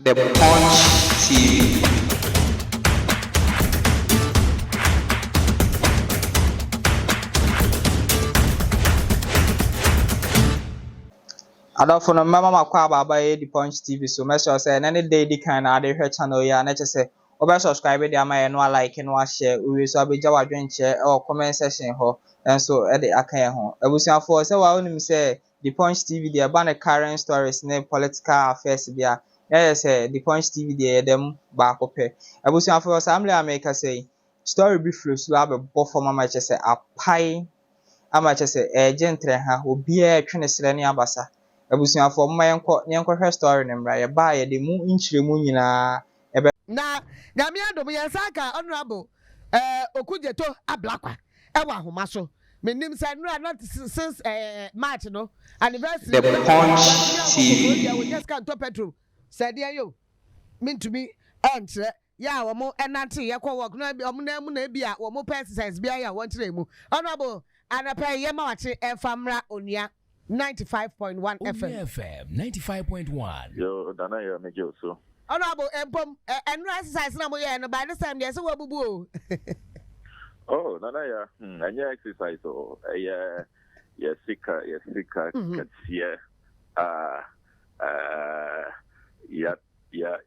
The Punch TV. Adolfo no mama makwa baba ye the Punch TV so make sure say any day di kind na dey hwe channel ya na che say obe subscribe dey ama ye no like no share we so abegya wadwenche e comment section ho enso e dey aka ye ho abusuafo say wa onim say the Punch TV dey ba na current stories ne political affairs bia yes the Punch TV dey dem ba akopɛ abusuafo say amle america say story bi flow so abebo for mama che say apai ama che say gentle ha obi a twe ne sere ne abasa abusuafo mma yenko hwe story ne mra ye ba ye de mu nchiremu nyina ebe na nyame adom yensaka honorable Okudzeto Ablakwa ewa ahoma so menim say no not since March no anniversary the Punch TV yes can to petrol said yo mintumi entre ya wo mo enante ye kwa work no omo na mu na bia wo mo exercise bia ya won kire mu honorable anapa ye ma wache enfamra onua 95.1 FM. 95.1. Yo, Dana, you're me so. Honorable Empom, and exercise no more, and by this time, there's a wabu. Oh, Nana, yeah, and yeah, exercise, oh, yeah, sicker,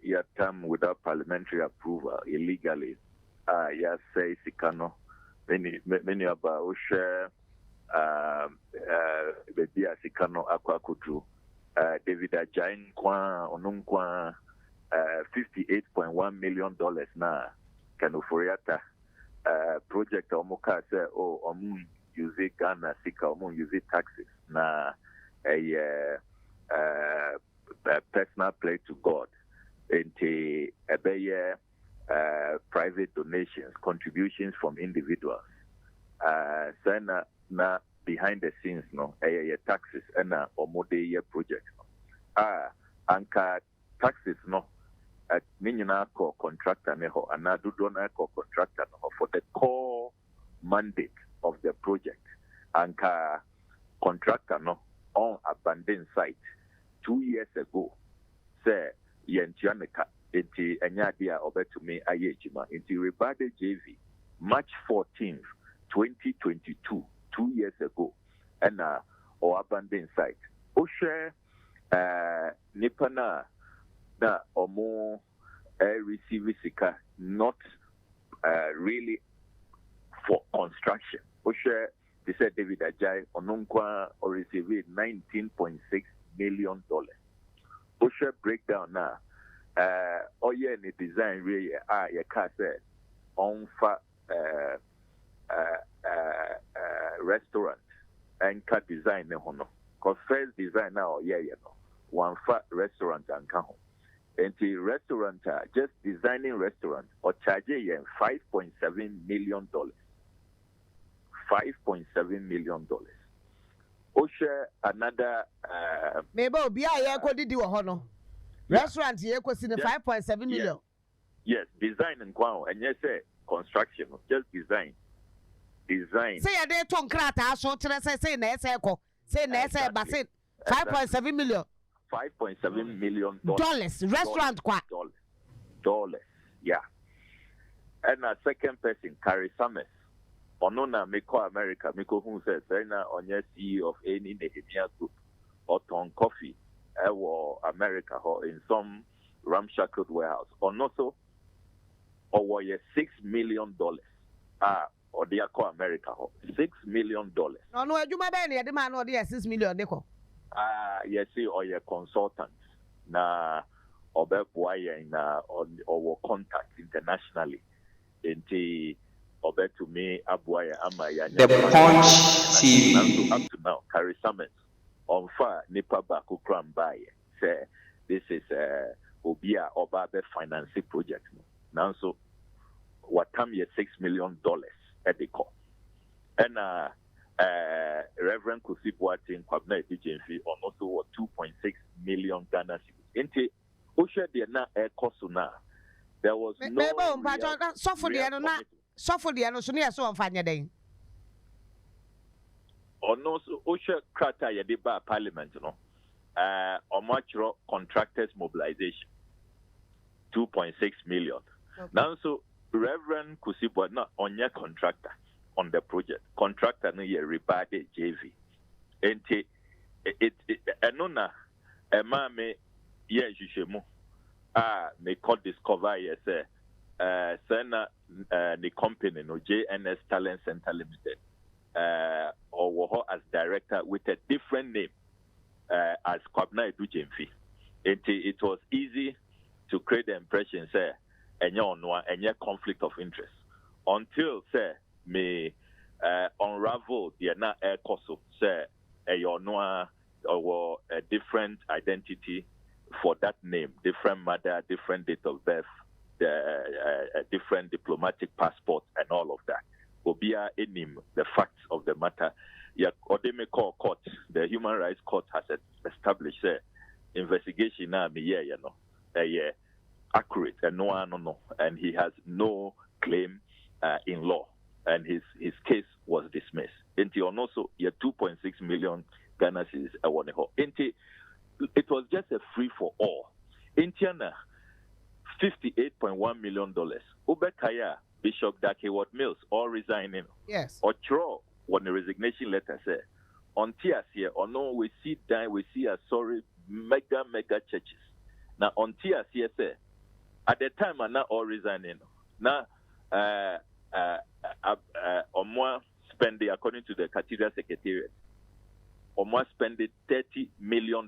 yeah, come without parliamentary approval illegally. Yeah, say Sikano, many about share. Baby Asikano Aquacutu, David Ajain Kwa Onunkwa, $58.1 million na Kanuforiata project Omoka say Omun use Ghana Sika Omun use taxes na a personal play to God into a private donations, contributions from individuals. Na behind the scenes no taxes and omode year project anka taxes no ninyina ko contractor ne ho ana dodo na ko contractor no for the core mandate of the project anka contractor no on abandoned site 2 years ago say yentianeka enti enya dia obetumi ayejima enti rebade JV March 14th 2022 2 years ago and or abandoned site o share nipana na omo receive sika not really for construction o share they said David Ajay onunkwa or receive $19.6 million o share breakdown na oye ni design really ya ka say on fa restaurant and cut design ne hono cause first design now no one fat restaurant and ka ho and the restaurant just designing restaurant or charge yen $5.7 million $5.7 million o share another maybe obi a ye ko didi wo ho no restaurant ye ko si ne 5.7 million yes design and kwa and yes construction just design say ya dey ton krata so kire say na ese ko say na ese ba say 5.7 million $5.7 million restaurant kwa dollars yeah and a second person carry summers onona meko America meko who says na onye CEO of any Nehemia group or ton coffee or America or in some ramshackle warehouse or also or $6 million or they call America $6 million. No, adwuma be na yede man no dey $6 million dey ko. Yes, or your consultant na obeboa yen na or contact internationally. Enti obe to me aboa ama ya the Punch TV up to now carry summons on far nipa ba ko kram buy say this is obia oba be financing project now so what time ye $6 million at the call. And Reverend Kusibuati in Kwabna Agency on also 2.6 million Ghana cedis. Into Osha de na air Kosuna. There was no suffer the na suffer the so near so on fanya day. Or no so Osha Krata Yadiba Parliament, no. Or much contractors mobilization. 2.6 million. Okay. Now, so Reverend Kusibwa not on your contractor on the project. Contractor no ye rebate JV. And it anona mame ye jishemu me could discover yes sena the company no JNS Talent Center Limited or as director with a different name as Kwabna Edu Jemfi. It was easy to create the impression say any conflict of interest until say me unravel the na air coso say or a different identity for that name, different mother, different date of birth, a different diplomatic passport, and all of that. Obia enim the facts of the matter. Yeah, Odeme Court, the Human Rights Court has established investigation now. Accurate and no, and he has no claim in law, and his case was dismissed. Into also, 2.6 million Ghana cedis it was just a free for all. Intiana, $58.1 million. Ubekaya, Bishop Dakeward Mills, all resigning. Yes. Or Chro, when the resignation letter said, on TS here, or no, we see a mega churches. Now on TS here, say, at the time, I'm not all resigning. Now, or more spending according to the Cathedral Secretariat. Or more spending $30 million.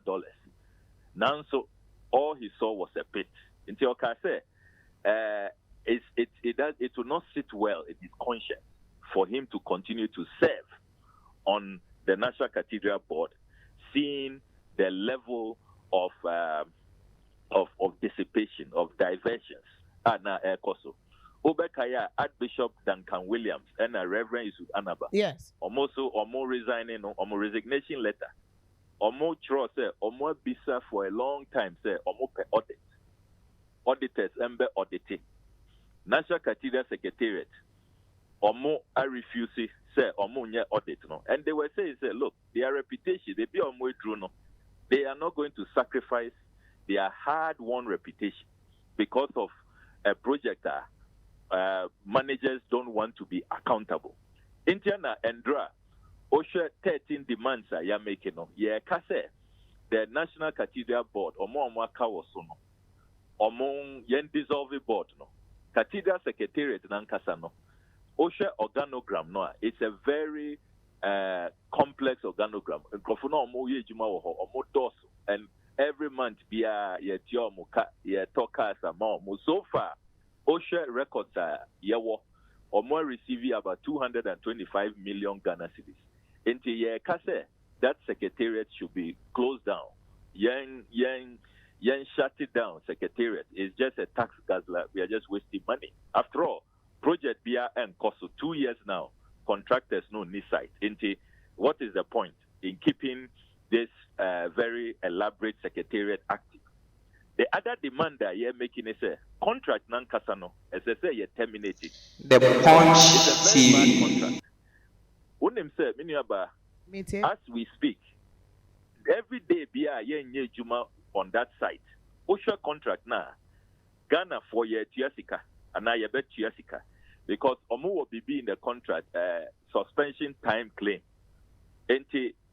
Now, so all he saw was a pit. Until I say, it will not sit well in his conscience for him to continue to serve on the National Cathedral Board, seeing the level of dissipation, of diversions. Obekaya, Archbishop Duncan Williams, and Reverend Yusuf Anaba. Yes. Almost resigning, resignation letter. Chro say, bisa for a long time, say, audit. Auditors, auditing. National Cathedral Secretariat, I refuse, say, audit, no. And they were saying, say, look, their reputation, they be no. They are not going to sacrifice their hard-won reputation because of a project managers don't want to be accountable. Indiana and Dra, OSHA 13 demands are making. Yeah, the National Cathedral Board, Kawasono, yen dissolve board, no. Cathedral Secretariat nkansah no. OSHA organogram, no. It's a very complex organogram. And every month, so far, OSHA records are or more receiving about 225 million Ghana cedis. Into that secretariat should be closed down. Shut it down. Secretariat is just a tax guzzler. We are just wasting money. After all, project BRN cost 2 years now. Contractors no need site. Into what is the point in keeping this very elaborate secretariat active? The other demand that you're making is a contract nkansah no, as I say, you're terminated. The Punch TV. Contract. As we speak, every day be juma on that site. OSHA contract now, Ghana for your tiasika, and I bet tiasika, because Omo will be in the contract suspension time claim.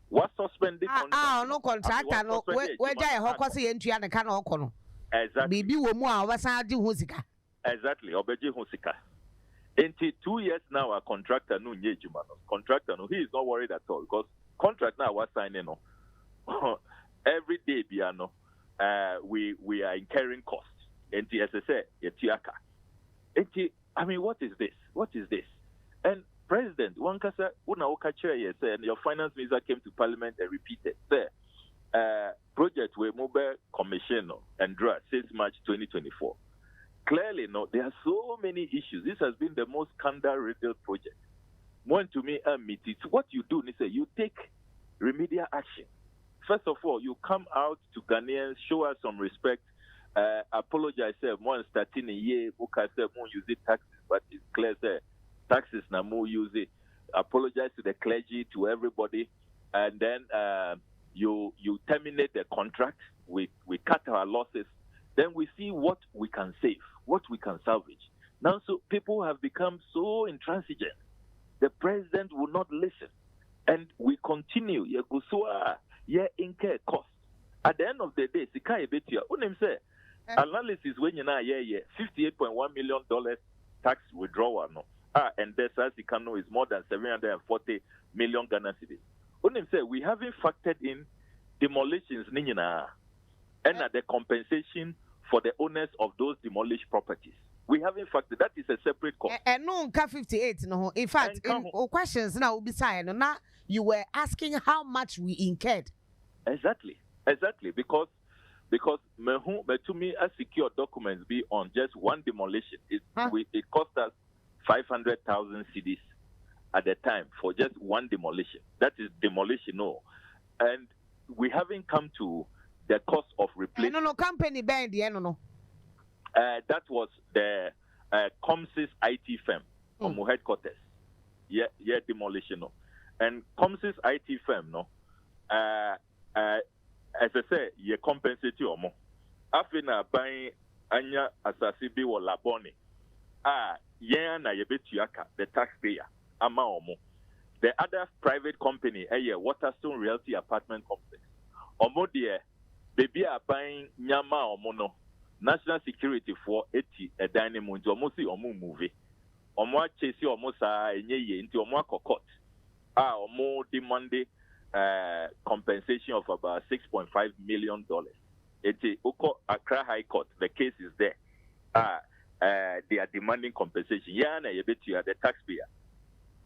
What suspended contract? No contractor no. Where jay hokosi yentua ne ka na okono. Exactly. Bibi wo mu a obasa di ho sika. Exactly. Obeji ho sika. Until 2 years now, our contractor no nye juma no. Contractor no, he is not worried at all because contract now was signing no. Every day biano, we are incurring costs. Until as I say, yetiaka. Until I mean, what is this? What is this? And President, Wankasa, and your finance minister came to Parliament and repeated, project where mobile commission and draw 6 March 2024. Clearly, no, there are so many issues. This has been the most scandal-riddled project. One to me, it's what you do, you take remedial action. First of all, you come out to Ghanaians, show us some respect, apologize, one starting a year, use it taxes, but it's clear, taxes na more use it. Apologize to the clergy, to everybody, and then you terminate the contract. We cut our losses, then we see what we can save, what we can salvage. Now, so people have become so intransigent. The president will not listen. And we continue. Incur cost. At the end of the day, Sikai Betia, unim say, analysis when you know, $58.1 million tax withdrawal. No. And this, as you can know, is more than 740 million Ghana cedis. Unim say, we haven't factored in demolitions, and the compensation for the owners of those demolished properties. We haven't factored. That is a separate cost. And no, 58. No, in fact, in questions now will be signed. Now you were asking how much we incurred. Exactly, because to me, a secure documents be on just one demolition. It cost us 500,000 cedis at the time for just one demolition. That is demolition, no, and we haven't come to the cost of replacement. No, company band, no. That was the Comsys IT firm on my headquarters. Yeah, demolition. No. And Comsys IT firm, no. As I say, you compensate you more. After na buying anya asasibi or laboni. Na yebetuaka, the taxpayer, ama omo. The other private company, Waterstone Realty Apartment Complex. Omo dear, baby are buying nyama omo no. National security for 80 a dynamo into almost omu movie. Omo chase almost into omo court. Omo demanded compensation of about $6.5 million. It's Oko Accra High Court. The case is there. They are demanding compensation. Yana yebetu the taxpayer.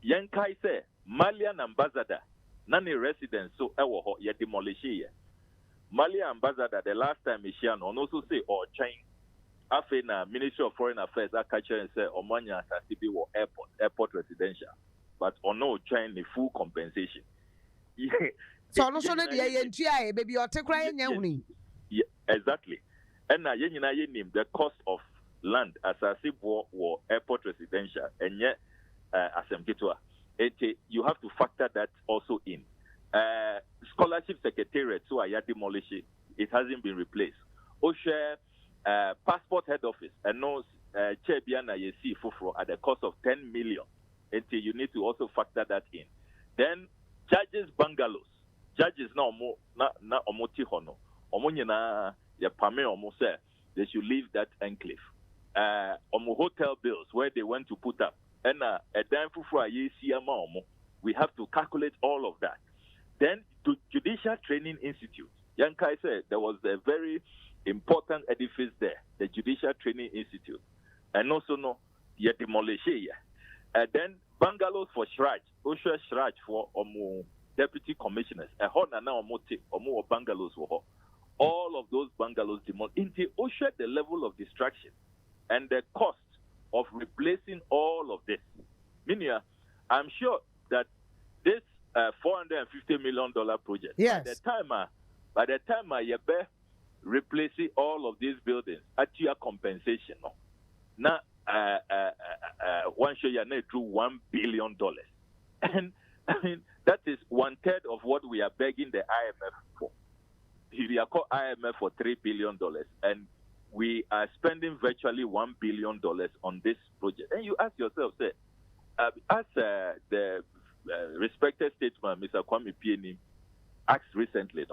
Yankai say Malian ambassador, nani residents so ewo ye demolish here. Mali ambassador, the last time he shared, on also say, China, after na Ministry of Foreign Affairs, I catch and say, Omanya Sasibi or airport residential, but on no China the full compensation. So no sure the baby or take crying. Yeah, exactly. And now name the cost of land as a civil or airport residential, and yet you have to factor that also in. Scholarship secretariat, so I demolished it. It hasn't been replaced. Osha passport head office and no Chebiana Yesi Fufro at the cost of 10 million. Until you need to also factor that in. Then judges bungalows. Judges now na omoti hono. Omonyana ya pame omose. They should leave that enclave. Omo hotel bills where they went to put up. And a dime fufro Yesi ama omo. We have to calculate all of that. Then to Judicial Training Institute. Yankai said there was a very important edifice there, the Judicial Training Institute. And also you demolish here. Then bungalows for Shraj, Osha Shraj for deputy commissioners. Omo bungalows for all of those bungalows demolished. Into Osha the level of distraction and the cost of replacing all of this. Meaning, I'm sure that this $450 million project. Yes. By the time you be replacing all of these buildings at your compensation, now one show you through $1 billion, and I mean that is 1/3 of what we are begging the IMF for. We are called IMF for $3 billion, and we are spending virtually $1 billion on this project. And you ask yourself, say, as the respected statesman, Mr. Kwame Pieni, asked recently,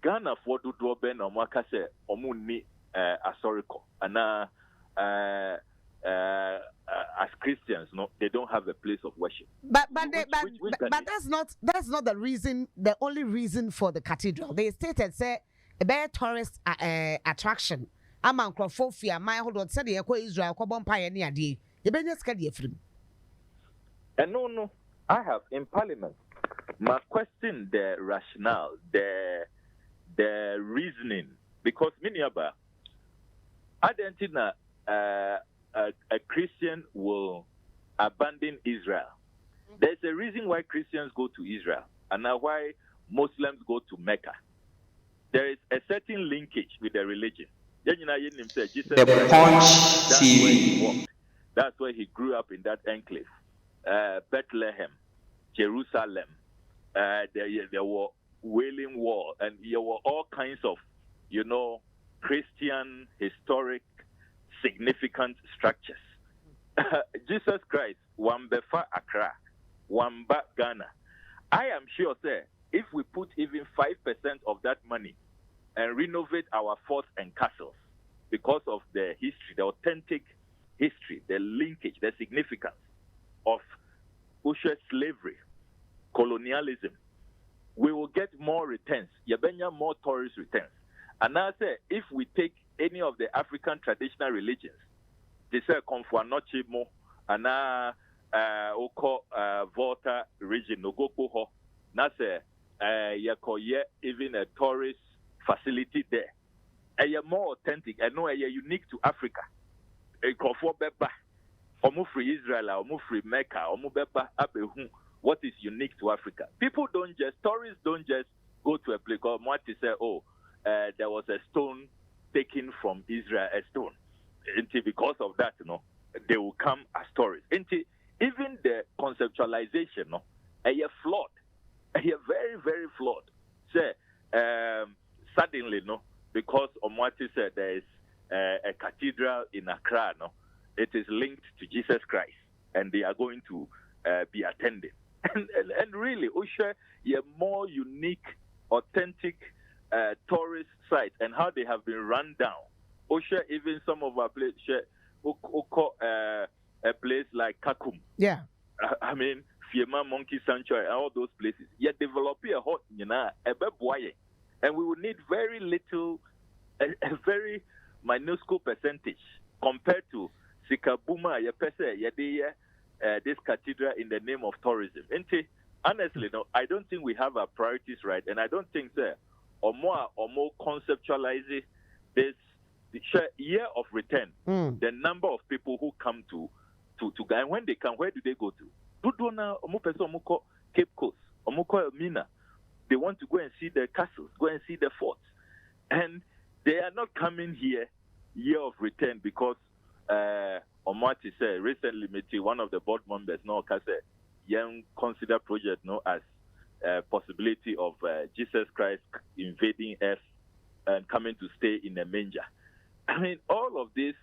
Ghana for to draw Ben or Makase Omuni Asoriko. And as Christians, they don't have a place of worship. But that's not the reason, the only reason for the cathedral. They stated say a better tourist attraction. Among Crofofia, my hold on said the Israel Cobon Pioneer Day. You better get your film. And no, I have in Parliament. My question, the rationale, the reasoning, because Miniaba, I don't think a Christian will abandon Israel. There's a reason why Christians go to Israel and now why Muslims go to Mecca. There is a certain linkage with the religion. The Punch TV. That's where he grew up in that enclave. Bethlehem, Jerusalem, there were Wailing Wall, and there were all kinds of, Christian, historic, significant structures. Jesus Christ, Wambefa Accra, Wamba Ghana. I am sure, sir, if we put even 5% of that money and renovate our forts and castles because of the history, the authentic history, the linkage, the significance of Usher slavery, colonialism, we will get more returns. Yabenya more tourist returns. And now, say, if we take any of the African traditional religions, they say Konfuanochi mo, and Oko Volta region, Nogopo, na say yakoye even a tourist facility there. A more authentic, I know a unique to Africa. A Konfu Beba, Omu free Israel, Omu free Mecca, Omu Beba Abehu. What is unique to Africa? Tourists don't just go to a place called Mwati say, there was a stone taken from Israel, a stone. Because of that, they will come as tourists. Even the conceptualization, flawed. Very, very flawed. Say, suddenly, because Omwati said there is a cathedral in Accra, it is linked to Jesus Christ, and they are going to be attending. And really, Usha, more unique, authentic tourist sites and how they have been run down. Usha, even some of our places, a place like Kakum. Yeah. I mean, Fiema Monkey Sanctuary and all those places. Yet developing a hot, and we will need very little, a very minuscule percentage compared to Sikabuma, this cathedral in the name of tourism. Honestly, I don't think we have our priorities right, and I don't think, sir, or more conceptualizing this year of return, the number of people who come to and when they come, where do they go to? Dudona, Omuko, Cape Coast, Omuko Elmina. They want to go and see the castles, go and see the forts. And they are not coming here, year of return, because Omati said recently, one of the board members, said, young consider project as a possibility of Jesus Christ invading Earth and coming to stay in a manger. I mean, all of this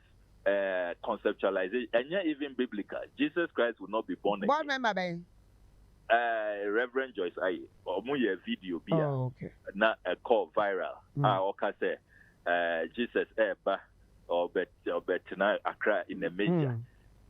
conceptualization, and yet even biblical, Jesus Christ will not be born again. What remember, Reverend Joyce, video okay. Not a call viral. Jesus or Betina Accra in the manger.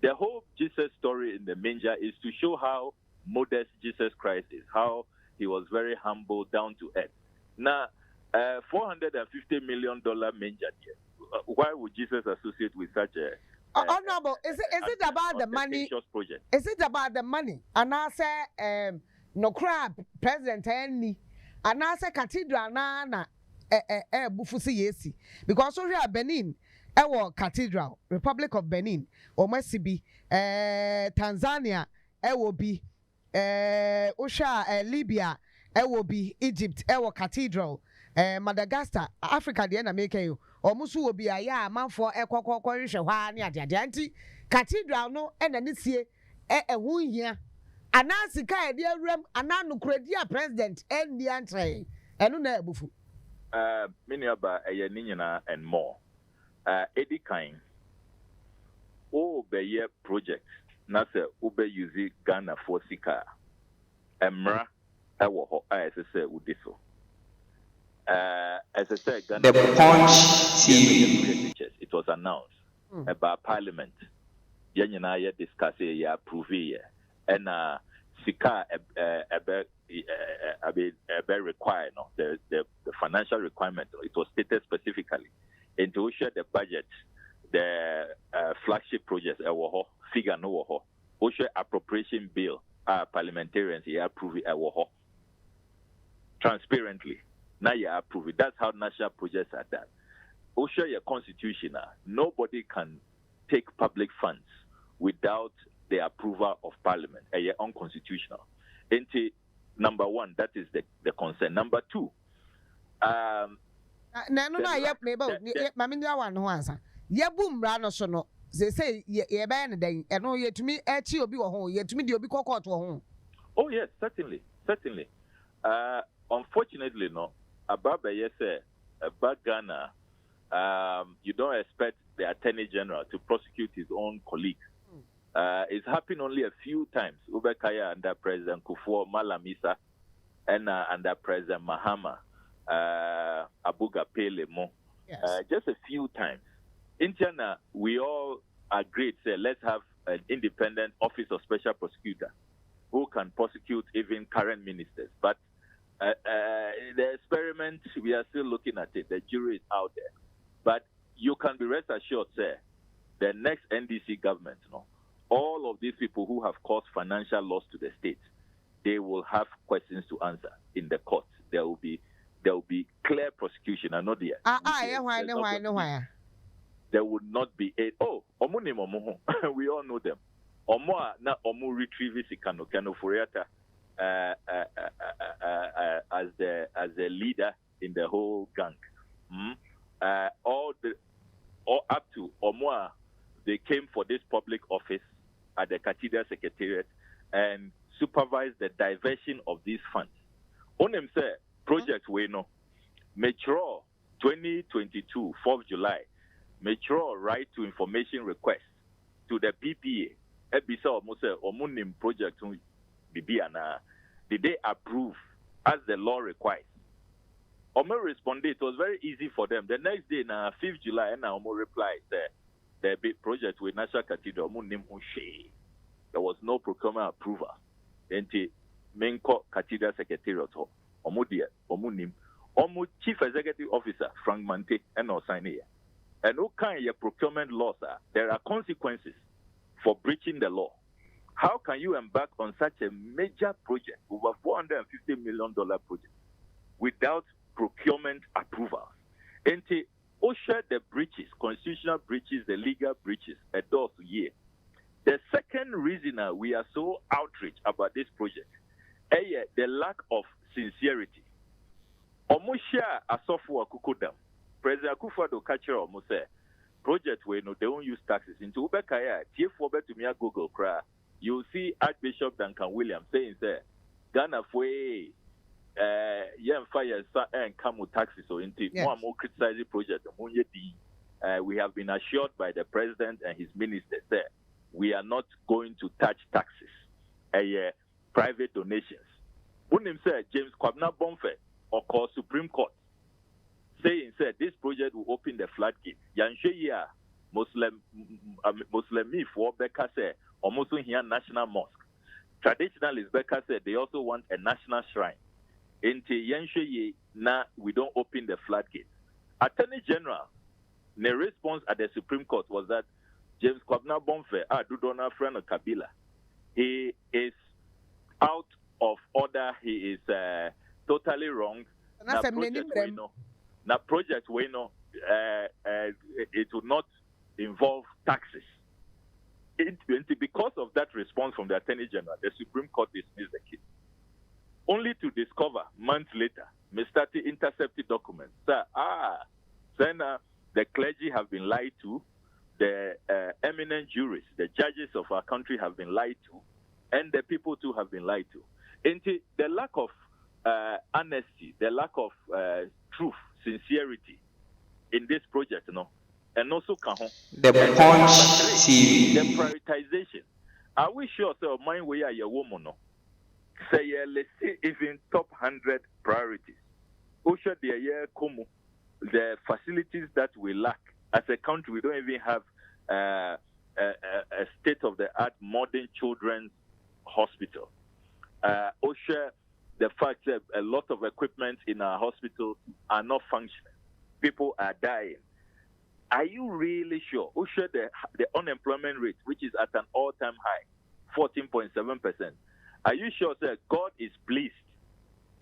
The whole Jesus story in the manger is to show how modest Jesus Christ is, how he was very humble, down to earth. Now, $450 million manger here. Why would Jesus associate with such a honorable? Is it about the money? Project? Is it about the money? And I say, no crab, President Henry, and I say cathedral na bufusi yesi because we are Benin. Our cathedral, Republic of Benin, or Messibi, Tanzania, will be Usha, Libya, will be Egypt, our cathedral, Madagascar, Africa, the end America, or Musu will be a man for a cocorisha, Dianti, cathedral, no, and then this year, a wound here. Anasika, dear Rem, Ananu Credia president, and the entry, and no bufu. Many about a Yanina and more. Eddie Kain, Obeye project, Nasa Ube Yuzi Ghana for Sika, Emra, Ewo, as I said, Udiso. As I said, Ghana, the Punch TV. It was announced about Parliament. Yanaya discuss it, approve it, and Sika a required the financial requirement. It was stated specifically. And to share the budget, the flagship projects, figure no share appropriation bill, parliamentarians approve it transparently. Now you approve it. That's how national projects are done. Share your constitution. Nobody can take public funds without the approval of parliament. Unconstitutional. And number one, that is the concern. Number two, no, yep, neighbor, Mamma one who answer. Ye boom rano sono. They say ye ban day, and no yet to me, actually be a home, yet to me, you'll be caught to home. Oh, yes, certainly. Unfortunately, no, Ababa, yes, sir, a Ghana, You don't expect the Attorney General to prosecute his own colleagues. It's happened only a few times. Ubekaya under President Kufuor Malamisa and under President Mahama Abuga Pelemo. Yes. Just a few times. In China, we all agreed, say, let's have an independent office of special prosecutor who can prosecute even current ministers. But the experiment, we are still looking at it. The jury is out there. But you can be rest assured, sir, the next NDC government, all of these people who have caused financial loss to the state, they will have questions to answer in the court. There will be clear prosecution. I know the there would not be a we all know them. Na retrieve Kano Furiata as the leader in the whole gang. All up to Omoa, they came for this public office at the Cathedral Secretariat and supervised the diversion of these funds. On them say project we know mature 2022 4th July mature right to information request to the PPA. Ebisa Omose Omunim project Bibiana. Did they approve as the law requires? Omo responded. It was very easy for them. The next day, na 5th July, and Omo replied, the big project with National Cathedral, there was no procurement approval. Then the Menko Cathedral Secretariat, Omo Chief Executive Officer, Frank Mante, and Osainia. And no kind of procurement laws are. There are consequences for breaching the law. How can you embark on such a major project, over $450 million project, without procurement approval? And to usher the breaches, constitutional breaches, the legal breaches, a door to year. The second reason we are so outraged about this project is the lack of sincerity. Omusha Asofu Akukudam, President Akufo-Addo catcher Omuse, project where they don't use taxes. Into Ubekaya, T4 to me Google cry. You see Archbishop Duncan Williams saying, Ghana fwe fire and come with taxes so into more and more criticizing project. We have been assured by the president and his ministers that we are not going to touch taxes, private donations. Unim said James Kwabena Bonfe or call Supreme Court saying this project will open the floodgate. Yanshe Muslim for Becca said almost here national mosque. Traditionalists Becca said they also want a national shrine. Into Yanshe na we don't open the floodgate. Attorney General, the response at the Supreme Court was that James Kwabena Bonfe, Dudona friend of Kabila, he is out of order. He is totally wrong. Project we know it will not involve taxes. Because of that response from the Attorney General, the Supreme Court dismissed the case. Only to discover months later, Mr. T intercepted documents. The clergy have been lied to, the eminent jurists, the judges of our country have been lied to, and the people too have been lied to. And the lack of honesty, the lack of truth, sincerity in this project, and also the Punch TV, the prioritization. Are we sure so mind we are your woman? Say let's say even top 100 priorities. Osha the year Kumu, the facilities that we lack as a country, we don't even have a state-of-the-art modern children's hospital. Osha, the fact that a lot of equipment in our hospitals are not functioning. People are dying. Are you really sure? Osha, the unemployment rate, which is at an all-time high, 14.7%. Are you sure, sir, God is pleased?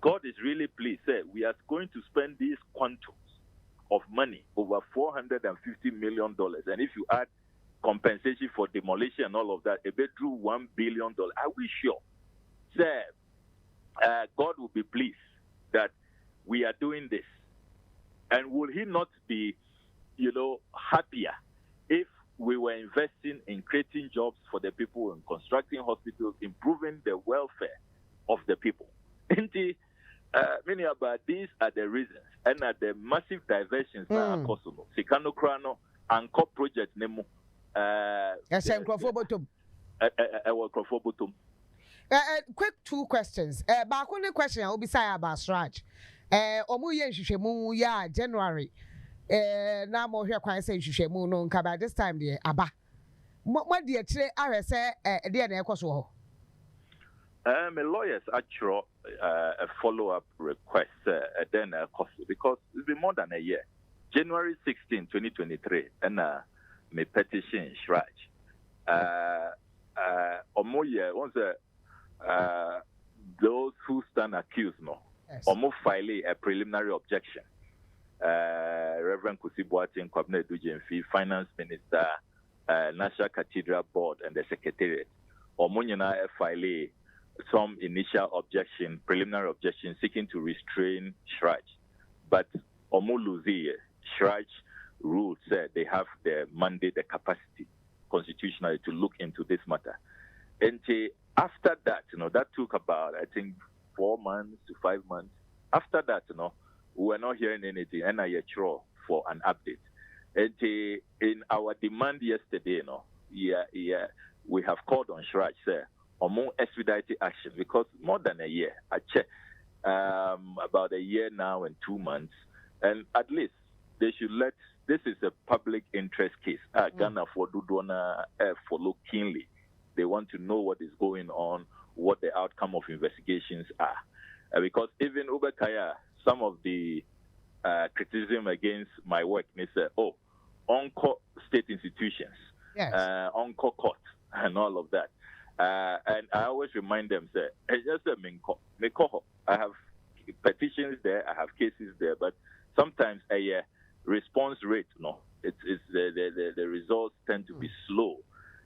God is really pleased, sir. We are going to spend these quantums of money, over $450 million. And if you add compensation for demolition and all of that, it drew $1 billion. Are we sure, sir, God will be pleased that we are doing this? And will he not be, happier if we were investing in creating jobs for the people and constructing hospitals, improving the welfare of the people? Many are these are the reasons. And the massive diversions are possible. Sikano Krano, Anko project Nemo. Quick 2 questions. Back on the question, I'll be saying about Sraj. Omuye Shishemu, yeah, January. Now more here, quite say Shishemu, no, by this time, dear Abba. What dear Che, I say, dear Nekoso. My lawyers actually a follow-up request then because it's been more than a year. January 16, 2023, and my petition Shraj. Omoye once those who stand accused no. Omo file a preliminary objection. Reverend Kusibuati Kwabena Dujenfi, Finance Minister, National Cathedral Board, and the Secretariat. Omo nyina file some initial objection, preliminary objection, seeking to restrain Shraj. But Omoluzi, Shraj ruled said they have the mandate, the capacity constitutionally to look into this matter. And after that, that took about, I think, 4 months to 5 months. After that, we were not hearing anything, and I for an update. And in our demand yesterday, we have called on Shraj, sir, or more expedited action because more than a year, I checked, about a year now and 2 months, and at least they should let, this is a public interest case. Ghana for Dudona follow keenly. They want to know what is going on, what the outcome of investigations are. Because even Ubekaya, some of the criticism against my work, they say, on-court state institutions, on-court court, and all of that. And I always remind them, say, just a Minko. I have petitions there, I have cases there, but sometimes a response rate, it's the results tend to be slow.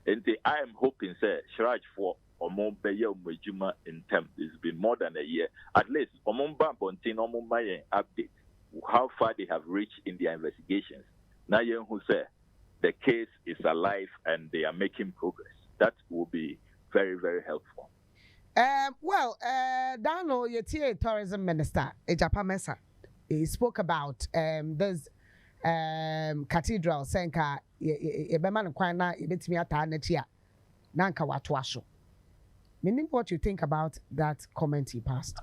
And I am hoping, say, Shraj for Omo Beya Umejuma in term. It's been more than a year. At least Omomba Bontin Omomaye update how far they have reached in their investigations. Now who say the case is alive and they are making progress. That will be very, very helpful. Dano Yetie Tourism Minister, Ejapamesa, he spoke about this cathedral senka Ebeman Kwana Ebetimiata Netia Nanka Watwasho. Meaning what you think about that comment he passed?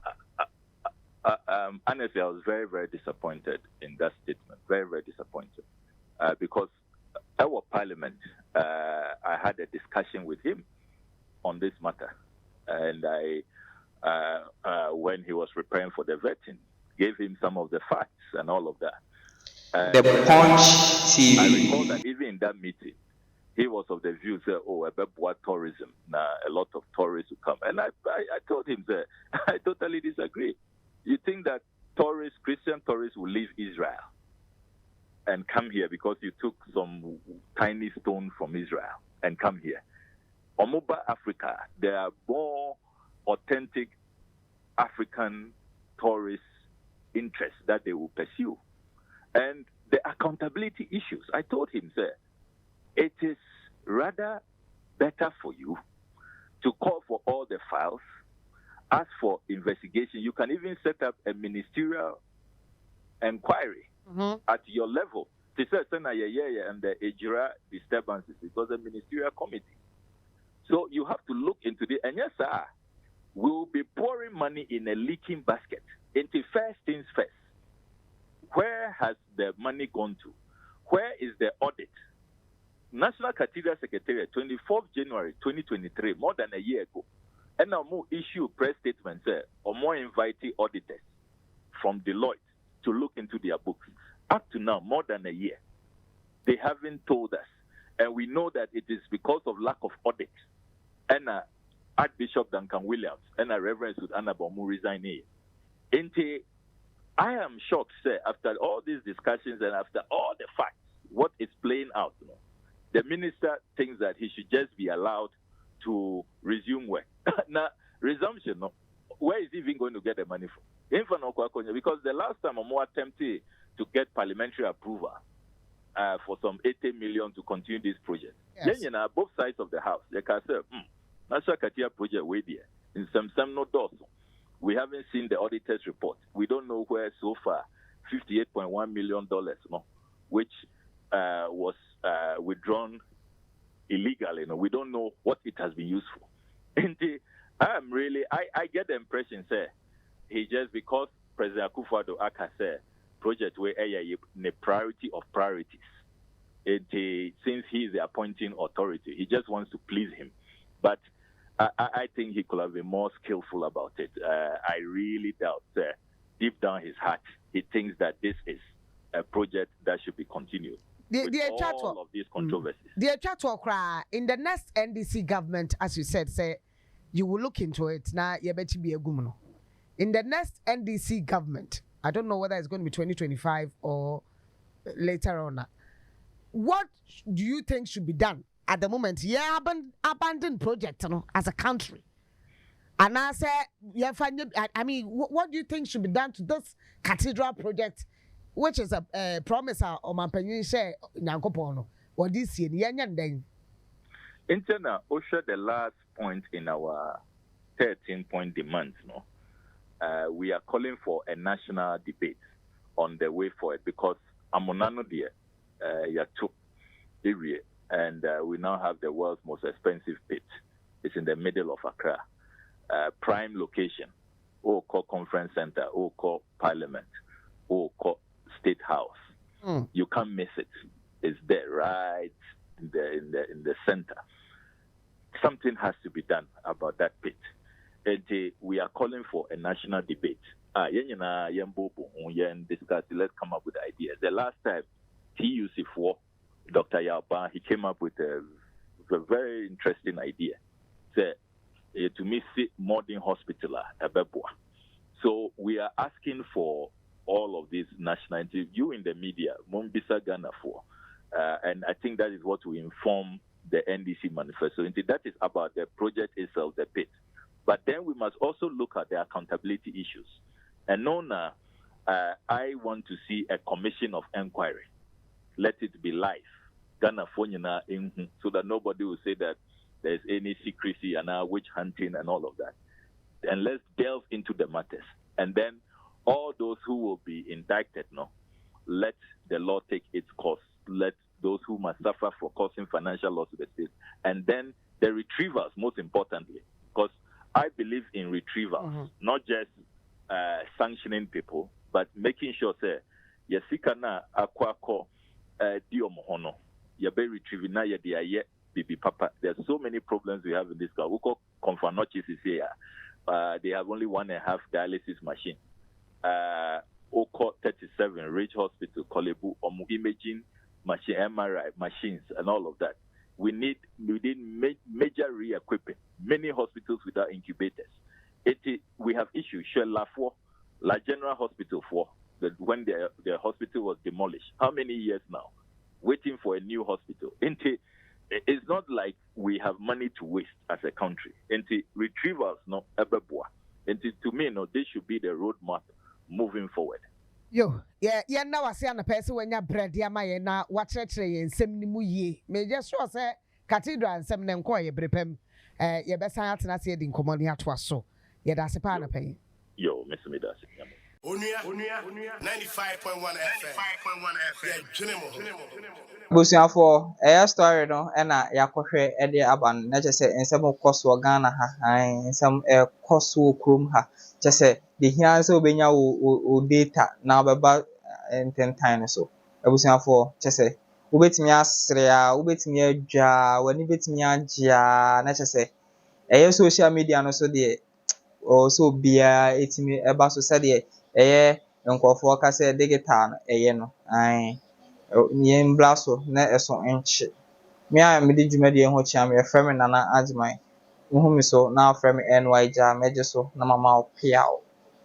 Honestly, I was very, very disappointed in that statement. Very, very disappointed. Because our parliament, I had a discussion with him on this matter. And I, when he was preparing for the vetting, gave him some of the facts and all of that. The Punch TV. I recall that even in that meeting, he was of the view that, about tourism, a lot of tourists will come. And I told him that I totally disagree. You think that tourists, Christian tourists will leave Israel and come here because you took some tiny stone from Israel and come here? Omoba Africa, there are more authentic African tourist interests that they will pursue. And the accountability issues, I told him, sir, it is rather better for you to call for all the files, ask for investigation. You can even set up a ministerial inquiry at your level. They said, and the Ejira disturbances, it was a ministerial committee. So you have to look into it. And yes, sir, we will be pouring money in a leaking basket. Into first things first. Where has the money gone to? Where is the audit? National Cathedral Secretariat, 24th January 2023, more than a year ago, and now more issue press statements or more invited auditors from Deloitte to look into their books. Up to now, more than a year, they haven't told us. And we know that it is because of lack of audit. And Archbishop Duncan Williams and Reverend Sud Anna Bomu resigning. I am shocked, sir, after all these discussions and after all the facts, what is playing out. The minister thinks that he should just be allowed to resume work. Now, resumption, where is he even going to get the money from? Because the last time I'm attempted to get parliamentary approval for some 80 million to continue this project. Yes. Then, both sides of the house, they can say, National Cathedral Project, way there. In some no doors. We haven't seen the auditor's report. We don't know where so far $58.1 million, no, which was withdrawn illegally. No, we don't know what it has been used for. And I get the impression, sir, he just because President Akufo-Addo Aka said project where the priority of priorities. Since he is the appointing authority, he just wants to please him. But I think he could have been more skillful about it. I really doubt, deep down his heart, he thinks that this is a project that should be continued. All of these controversies. In the next NDC government, as you said, say you will look into it. Now, you bet you be a gumuno. In the next NDC government, I don't know whether it's going to be 2025 or later on. What do you think should be done at the moment? Yeah, abandoned project, as a country. And I say, I mean, what do you think should be done to this cathedral project, which is a promise of my penny share Nyankopono? What this year, Interna, Osha, the last point in our 13-point demands, we are calling for a national debate on the way forward because Amonano dear, Yatu area, and we now have the world's most expensive pit. It's in the middle of Accra. Prime location, Oko Conference Center, Oko Parliament, Oko State House. You can't miss it. It's there, right in the center. Something has to be done about that pit. And we are calling for a national debate. Discuss. Let's come up with ideas. The last time TUC4, Dr. Yalba, he came up with a very interesting idea. To me, modern hospital at Bebua. So we are asking for all of these nationalities, you in the media, Mombisa Ghana for, and I think that is what will inform the NDC manifesto. That is about the project itself, the pit. But then we must also look at the accountability issues. And Nona, I want to see a commission of inquiry. Let it be live, Ghana Fonyana, so that nobody will say that there's any secrecy and witch hunting and all of that. And let's delve into the matters. And then all those who will be indicted, let the law take its course. Let those who must suffer for causing financial loss to the state. And then the retrievers, most importantly, because I believe in retrievals, not just sanctioning people, but making sure, say, Yasikana Akwako Diomohono, Yabe retrieving na Yadia Bibi Papa. There's so many problems we have in this country. We call Confanochis is here. They have only 1.5 dialysis machine. Oko 37, Ridge Hospital, Kolebu, Omu imaging machine, MRI machines, and all of that. We need major re-equipping. Many hospitals without incubators. We have issues. La General Hospital when the hospital was demolished. How many years now? Waiting for a new hospital. It's not like we have money to waste as a country. Retrievals, to me, this should be the roadmap moving forward. Yo, yeah, now I see an person when you're bread, my na watch and semi muye. May just sure say cathedral and some them quite brepem. Your best out and I said in common to us so. Yeah, that's a pan of pay. Yo, Mr. Midas. Unia 95.1 FM. Busuafo story no na yakohwe de aban na chese ensem koso Ghana ha ensem koso krom ha chese de hia se obenya wo data na obeba ententan so busuafo chese obetimi asre a obetimi adwa wani betimi agya na chese social media no so de so bia etimi eba so se de nkofo ka se digital no nyen blaso na eso enche me a me di dwumade ho chia me frame nana agman wo mi so na frame ny ja meje so na mama piao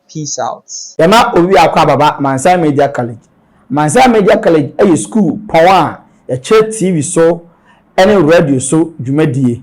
peace out yama owi akwa baba Mansa Media College. Mansa Media College a school power ya che TV so ene radio so dwumadie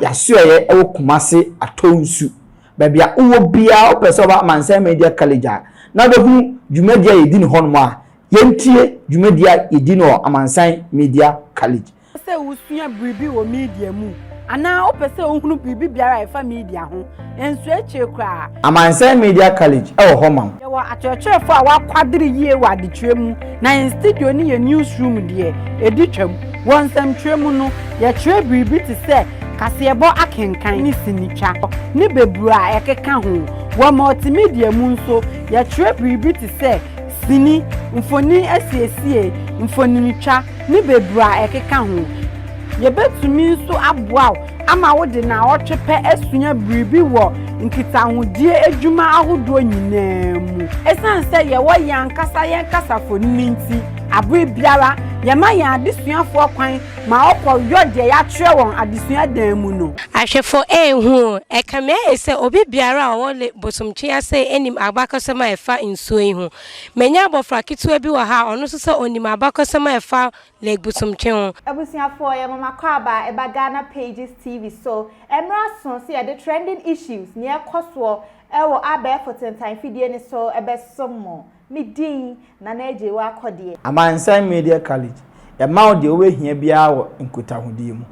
ya so ye e wo Kumase atonsu babia wo bia o pese ba Mansa Media College na be hu dwumadie yedi ne honmo a yentie dwumadia yedi no Mansa Media College. Say usua bribi wo media mu ana opese ohunu bibi biara efa media ho enso eche kra Amansan Media College e wo homa ye wa akyerɛkyerɛfo a wakwadere yie wa adetwemu na in studio ni ye newsroom de editwam wonsam twemu no ye kyerɛ biribi te sɛ kaseyɛbɔ akenkan ni sinitwa ni bebura ekeka ho wa multimedia mu nso ye kyerɛ biribi te sɛ sini mfoni asiesie mfoninitwa ni bebura ekeka ho yebetumi nso aboa ama wo de na otwepe asunya biribi wo nkitahodie adwuma ahodo nyinaa mu esan sɛ ye wo yankasa yankasafo ninti abre biara ye ma ya adesuafo kwan ma okɔ yode ya twere won adesua dan mu no ahwefo ehu ekame ese obi biara wo le bosomtwe ase enim abakosema efa nsuo yi ho menya abofra ketewa bi wa ha ono so se onim abakosema efa le bosomtwe ho abusuafo ye mama kwaba eba Ghana Pages TV so emra so se the trending issues ne ekoso ewo abefo tentan fidie ni so ebesomo midin na naje wa akode Amansan Media College e ma wo de wo hia bia wo nkutahodie mu